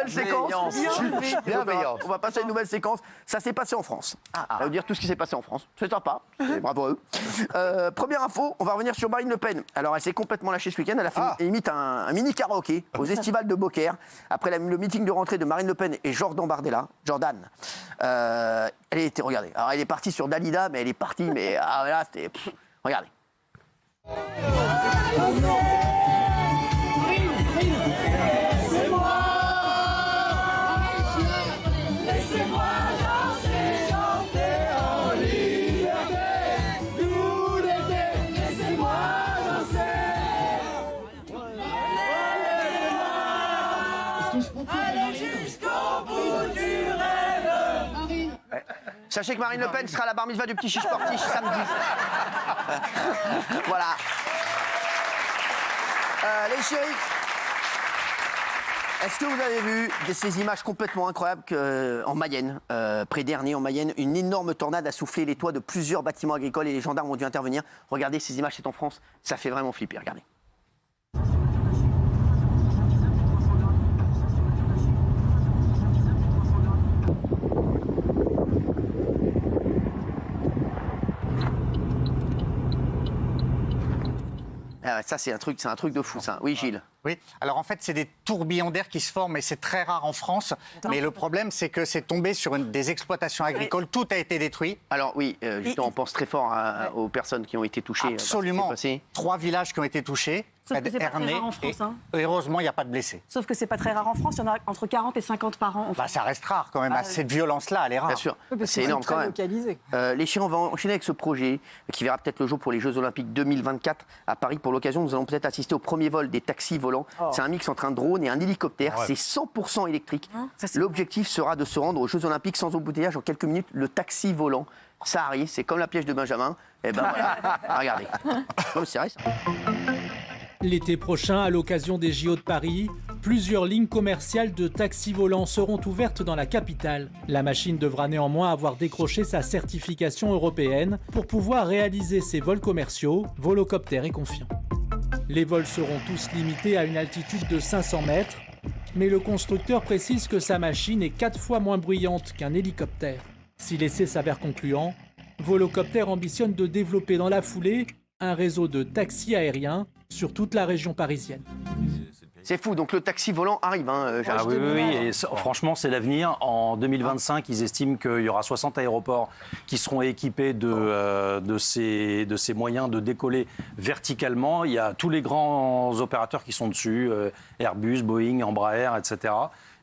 nouvelle séquence. Bienveillance. On va passer à une nouvelle séquence. Ça s'est passé en France. Ça veut dire tout ce qui s'est passé en France. C'est sympa. Bravo à eux. Première info, on va revenir sur Marine Le Pen. Alors, elle s'est complètement lâchée ce week-end. Elle a fait limite un mini karaoké aux estivales de Beaucaire après le meeting de rentrée de Marine Le Pen et Jordan Bardella. Jordan. Elle était, regardez. Alors, elle est partie sur Dalida, mais elle est partie, mais là, c'était. Regardez. Sachez que Marine Le Pen sera à la bar mitzvah du petit chiche sportif samedi. Voilà. Les chéris, est-ce que vous avez vu ces images complètement incroyables en Mayenne, près d'Ernée en Mayenne, une énorme tornade a soufflé les toits de plusieurs bâtiments agricoles et les gendarmes ont dû intervenir. Regardez ces images, c'est en France, ça fait vraiment flipper, regardez. Ah, ça, c'est un truc de fou, ça. Oui, Gilles. Oui, alors en fait, c'est des tourbillons d'air qui se forment et c'est très rare en France. Mais le problème, c'est que c'est tombé sur des exploitations agricoles. Tout a été détruit. Alors oui, justement, on pense très fort aux personnes qui ont été touchées. Absolument. 3 villages qui ont été touchés. Sauf que c'est pas très rare en France. Heureusement, il n'y a pas de blessés. Sauf que c'est pas très rare en France. Il y en a entre 40 et 50 par an. Ça reste rare quand même. Cette violence-là, elle est rare. Bien sûr. Oui, c'est énorme quand même. Localisé. Les chiens, on va enchaîner avec ce projet qui verra peut-être le jour pour les Jeux Olympiques 2024 à Paris. Pour l'occasion, nous allons peut-être assister au premier vol des taxis volants. C'est un mix entre un drone et un hélicoptère. C'est 100% électrique. L'objectif sera de se rendre aux Jeux Olympiques sans embouteillage en quelques minutes. Le taxi volant, ça arrive. C'est comme la piège de Benjamin. Et ben voilà. Regardez. C'est vrai ça. L'été prochain, à l'occasion des JO de Paris, plusieurs lignes commerciales de taxis volants seront ouvertes dans la capitale. La machine devra néanmoins avoir décroché sa certification européenne pour pouvoir réaliser ses vols commerciaux. Volocopter est confiant. Les vols seront tous limités à une altitude de 500 mètres, mais le constructeur précise que sa machine est 4 fois moins bruyante qu'un hélicoptère. Si l'essai s'avère concluant, Volocopter ambitionne de développer dans la foulée un réseau de taxis aériens sur toute la région parisienne. C'est fou, donc le taxi volant arrive. Oui, et franchement, c'est l'avenir. En 2025, ils estiment qu'il y aura 60 aéroports qui seront équipés de ces moyens de décoller verticalement. Il y a tous les grands opérateurs qui sont dessus, Airbus, Boeing, Embraer, etc.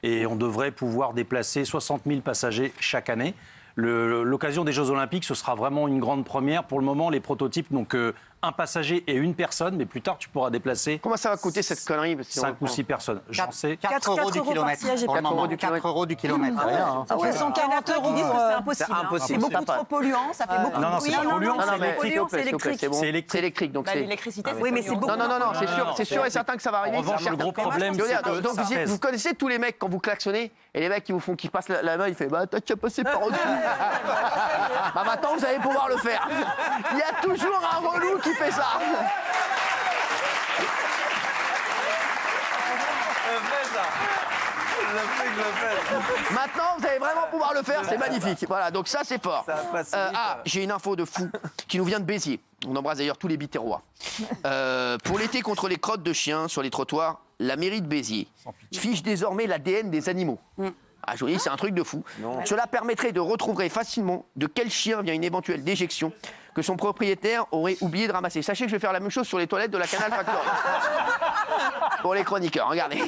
Et on devrait pouvoir déplacer 60 000 passagers chaque année. L'occasion des Jeux Olympiques, ce sera vraiment une grande première. Pour le moment, les prototypes n'ont qu'un passager et une personne, mais plus tard, tu pourras déplacer. Comment ça va coûter cette connerie? 5 ou 6 personnes. J'en sais. 4 euros du kilomètre. 4 euros du kilomètre. Ça fait 140 euros qui disent que c'est impossible. C'est beaucoup trop polluant, ça fait beaucoup de bruit. Non, c'est pas polluant, c'est électrique. C'est électrique. Donc l'électricité, oui, mais c'est beaucoup. Non, c'est sûr et certain que ça va arriver. En revanche, le gros problème, c'est donc vous connaissez tous les mecs quand vous klaxonnez et les mecs qui passent la main, ils font t'as qu'à passer par au-dessus. Maintenant vous allez pouvoir le faire. Il y a toujours un relou qui fait ça. Maintenant, vous allez vraiment pouvoir le faire, c'est magnifique. Voilà, donc ça, c'est fort. J'ai une info de fou qui nous vient de Béziers. On embrasse d'ailleurs tous les Biterrois. Pour l'été contre les crottes de chiens sur les trottoirs, la mairie de Béziers fiche désormais l'ADN des animaux. Ah, je vous dis, c'est un truc de fou. Cela permettrait de retrouver facilement de quel chien vient une éventuelle déjection que son propriétaire aurait oublié de ramasser. Sachez que je vais faire la même chose sur les toilettes de la Canal Factory. Pour les chroniqueurs, regardez.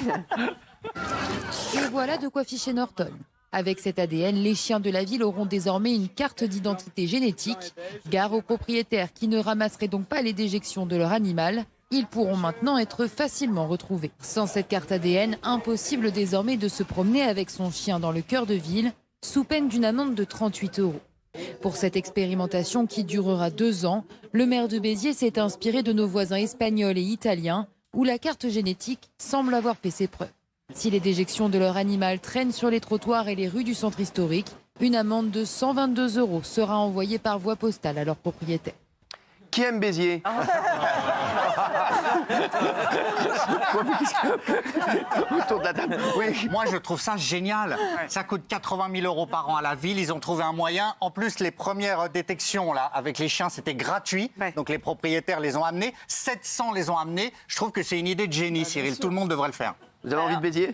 Et voilà de quoi ficher Norton. Avec cet ADN, les chiens de la ville auront désormais une carte d'identité génétique. Gare aux propriétaires qui ne ramasseraient donc pas les déjections de leur animal. Ils pourront maintenant être facilement retrouvés. Sans cette carte ADN, impossible désormais de se promener avec son chien dans le cœur de ville, sous peine d'une amende de 38 €. Pour cette expérimentation qui durera 2 ans, le maire de Béziers s'est inspiré de nos voisins espagnols et italiens, où la carte génétique semble avoir fait ses preuves. Si les déjections de leur animal traînent sur les trottoirs et les rues du centre historique, une amende de 122 € sera envoyée par voie postale à leur propriétaire. Qui aime Béziers? Autour de la table. Oui. Moi, je trouve ça génial. Ça coûte 80 000 € par an à la ville. Ils ont trouvé un moyen. En plus, les premières détections là, avec les chiens, c'était gratuit. Ouais. Donc les propriétaires les ont amenés. 700 les ont amenés. Je trouve que c'est une idée de génie, Cyril. Tout le monde devrait le faire. Vous avez envie de Béziers?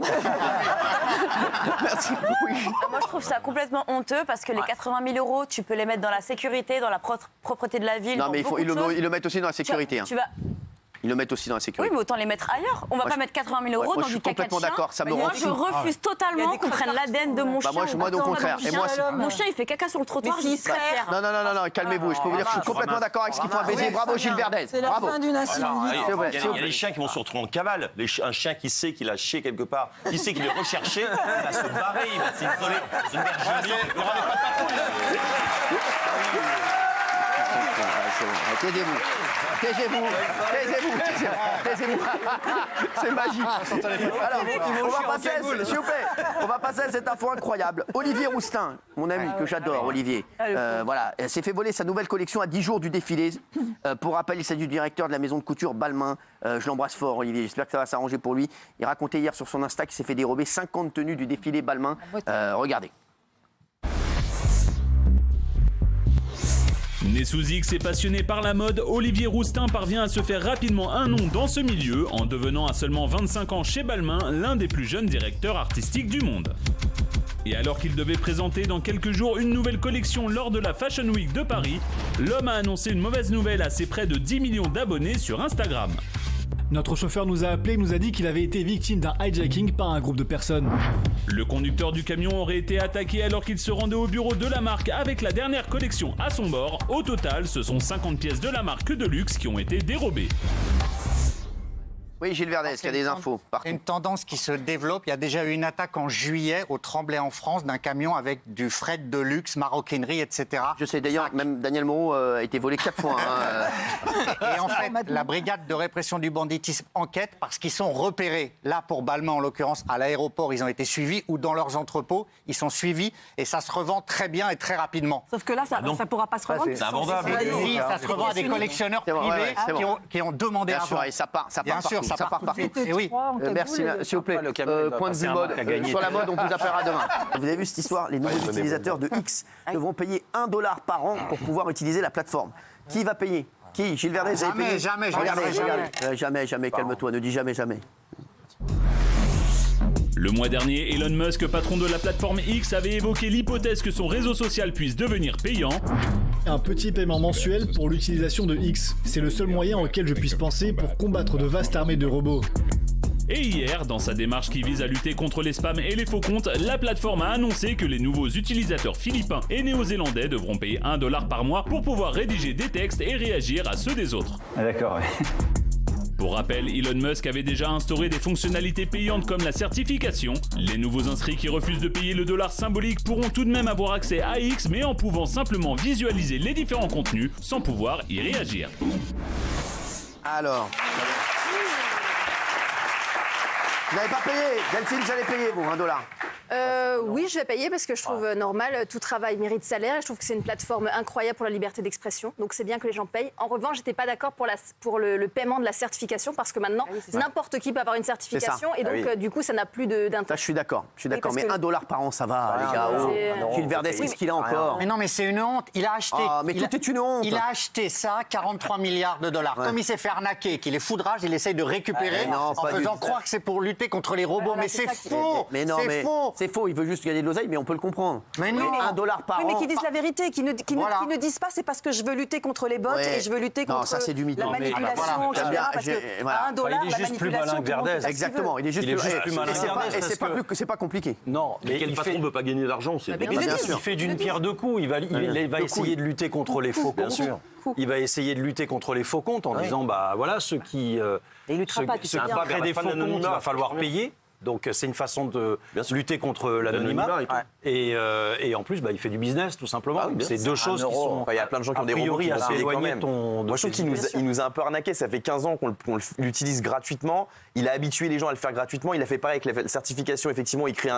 Merci. Oui. Moi, je trouve ça complètement honteux parce que les 80 000 €, tu peux les mettre dans la sécurité, dans la propreté de la ville. Non, mais ils le mettent aussi dans la sécurité. Tu vas... Ils le mettent aussi dans la Oui, sécurité. mais autant les mettre ailleurs. On va pas mettre 80 000 € moi, dans je suis du caca de complètement chien. d'accord, ça me Moi, rend je fou. refuse totalement qu'on prenne l'ADN de mon chien. Moi, au contraire. Et moi, Mon chien, il fait caca sur le trottoir, j'y serais fière. Non, calmez-vous. Je peux vous dire que je suis complètement d'accord avec ce qu'ils font à Béziers. Bravo, Gilles Verdez. C'est la Bravo. fin d'une incivilité. Il y a des chiens qui vont se retrouver en cavale. Un chien qui sait qu'il a chié quelque part, qui sait qu'il est recherché, il va se barrer, il va s'isoler dans une bergerie. Il n'y aura pas de patrouille. Taisez-vous. C'est magique. Alors, s'il vous plaît, on va passer à cette info incroyable. Olivier Roustin, mon ami que j'adore, Olivier, voilà, s'est fait voler sa nouvelle collection à 10 jours du défilé. Pour rappel, il s'agit du directeur de la maison de couture Balmain. Je l'embrasse fort, Olivier. J'espère que ça va s'arranger pour lui. Il racontait hier sur son Insta qu'il s'est fait dérober 50 tenues du défilé Balmain. Regardez. Né sous X et passionné par la mode, Olivier Roustin parvient à se faire rapidement un nom dans ce milieu en devenant à seulement 25 ans chez Balmain l'un des plus jeunes directeurs artistiques du monde. Et alors qu'il devait présenter dans quelques jours une nouvelle collection lors de la Fashion Week de Paris, l'homme a annoncé une mauvaise nouvelle à ses près de 10 millions d'abonnés sur Instagram. Notre chauffeur nous a appelé et nous a dit qu'il avait été victime d'un hijacking par un groupe de personnes. Le conducteur du camion aurait été attaqué alors qu'il se rendait au bureau de la marque avec la dernière collection à son bord. Au total, ce sont 50 pièces de la marque de luxe qui ont été dérobées. Oui, Gilles Verdez, il y a des infos partout. Une tendance qui se développe. Il y a déjà eu une attaque en juillet au Tremblay en France d'un camion avec du fret de luxe, maroquinerie, etc. Je sais d'ailleurs, même Daniel Moreau a été volé 4 fois. Et en fait, la brigade de répression du banditisme enquête parce qu'ils sont repérés. Là, pour Balmain, en l'occurrence, à l'aéroport, ils ont été suivis ou dans leurs entrepôts, ils sont suivis et ça se revend très bien et très rapidement. Sauf que là, ça ne pourra pas se revendre. C'est invendable. Oui, ça se revend à des collectionneurs privés qui ont demandé Bien avant. sûr, et ça part partout. Ça part partout. Et oui. Merci, s'il vous plaît. Point de vue mode. Sur la mode, on vous appellera demain. Vous avez vu cette histoire? Les nouveaux utilisateurs de X devront payer $1 par an pour pouvoir utiliser la plateforme. Qui va payer? Qui? Gilles Verdez, vous avez payé? Jamais. Jamais, calme-toi, ne dis jamais. Le mois dernier, Elon Musk, patron de la plateforme X, avait évoqué l'hypothèse que son réseau social puisse devenir payant. Un petit paiement mensuel pour l'utilisation de X. C'est le seul moyen auquel je puisse penser pour combattre de vastes armées de robots. Et hier, dans sa démarche qui vise à lutter contre les spams et les faux comptes, la plateforme a annoncé que les nouveaux utilisateurs philippins et néo-zélandais devront payer $1 par mois pour pouvoir rédiger des textes et réagir à ceux des autres. Ah, d'accord, ouais. Pour rappel, Elon Musk avait déjà instauré des fonctionnalités payantes comme la certification. Les nouveaux inscrits qui refusent de payer le dollar symbolique pourront tout de même avoir accès à X, mais en pouvant simplement visualiser les différents contenus sans pouvoir y réagir. Alors... Vous n'avez pas payé? Delphine, vous allez payer, vous, $1. Oui, je vais payer parce que je trouve normal, tout travail mérite salaire et je trouve que c'est une plateforme incroyable pour la liberté d'expression. Donc c'est bien que les gens payent. En revanche, j'étais pas d'accord pour le paiement de la certification parce que maintenant, n'importe qui peut avoir une certification et donc du coup, ça n'a plus d'intérêt. Ça, je suis d'accord. Mais $1 par an, ça va, les gars. Gilles Verdez, qu'est-ce qu'il a encore? Mais non, mais c'est une honte. Il a acheté. Mais tout est une honte. Il a acheté ça, 43 milliards $. Comme il s'est fait arnaquer, qu'il est foudrage, il essaye de récupérer en faisant croire que c'est pour lutter contre les robots. Mais c'est faux. C'est faux. C'est faux. Il veut juste gagner de l'oseille, mais on peut le comprendre. Mais non. $1 par an. Oui, mais qui disent la vérité, qui ne disent pas c'est parce que je veux lutter contre les bots et je veux lutter contre la manipulation, etc. Parce qu'à $1, il est juste plus malin que Verdez. Exactement, il est juste plus malin que Verdez. Et c'est pas compliqué. Non, mais quel patron ne veut pas gagner d'argent? Il fait d'une pierre deux coups. Il va essayer de lutter contre les faux comptes. Il va essayer de lutter contre les faux comptes en disant, bah voilà, ceux qui créent des faux comptes, il va falloir payer. Donc c'est une façon de lutter contre l'anonymat. Et en plus, il fait du business, tout simplement. C'est deux choses qui sont. Il y a plein de gens qui ont des robots qui assez éloignés. Moi, je trouve qu'il nous a un peu arnaqué. Ça fait 15 ans qu'on l'utilise gratuitement. Il a habitué les gens à le faire gratuitement. Il a fait pareil avec la certification. Effectivement, il crée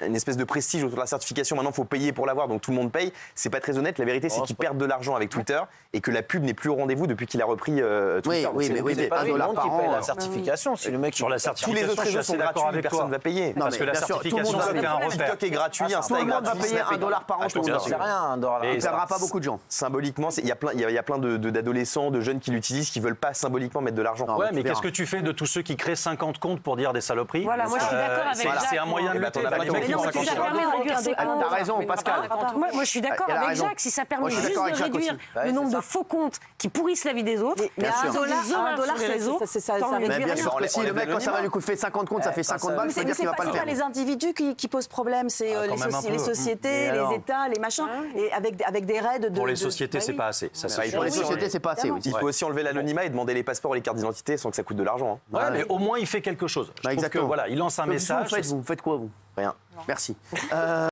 une espèce de prestige autour de la certification. Maintenant, il faut payer pour l'avoir, donc tout le monde paye. C'est pas très honnête. La vérité, c'est qu'ils perdent de l'argent avec Twitter et que la pub n'est plus au rendez-vous depuis qu'il a repris Twitter. Oui, mais pas $1 par an. La certification, si le mec sur la certification, tous les autres réseaux sont gratuits, personne ne va payer. Parce que la certification, c'était un repère. TikTok est gratuit, Insta est gratuit. On va payer $1 par an. C'est rien, $1. Il ne perdra pas beaucoup de gens. Symboliquement, il y a plein d'adolescents, de jeunes qui l'utilisent, qui veulent pas symboliquement mettre de l'argent. Ouais, mais qu'est-ce que tu fais de tous ceux qui créent 50 comptes pour dire des saloperies? Voilà, moi je suis d'accord avec Jacques. C'est un moyen de lutter. T'as raison, Pascal. Moi je suis d'accord avec Jacques. Si ça permet juste de réduire le nombre de faux comptes qui pourrissent la vie des autres, mais $1, ça bien sûr que si le mec, quand ça va lui coûter 50 comptes, ça fait 50 balles, ça veut dire qu'il va pas le faire. C'est pas les individus qui posent problème, c'est les sociétés, les États, les machins, et avec des raids de. Pour les sociétés, c'est pas assez. Pour les sociétés, c'est pas assez. Il faut aussi enlever l'anonymat et demander les passeports et les cartes d'identité sans que ça coûte de l'argent. Ouais, mais au moins il fait quelque chose. Je trouve que voilà, il lance un message. Vous faites quoi, vous? Rien. Merci.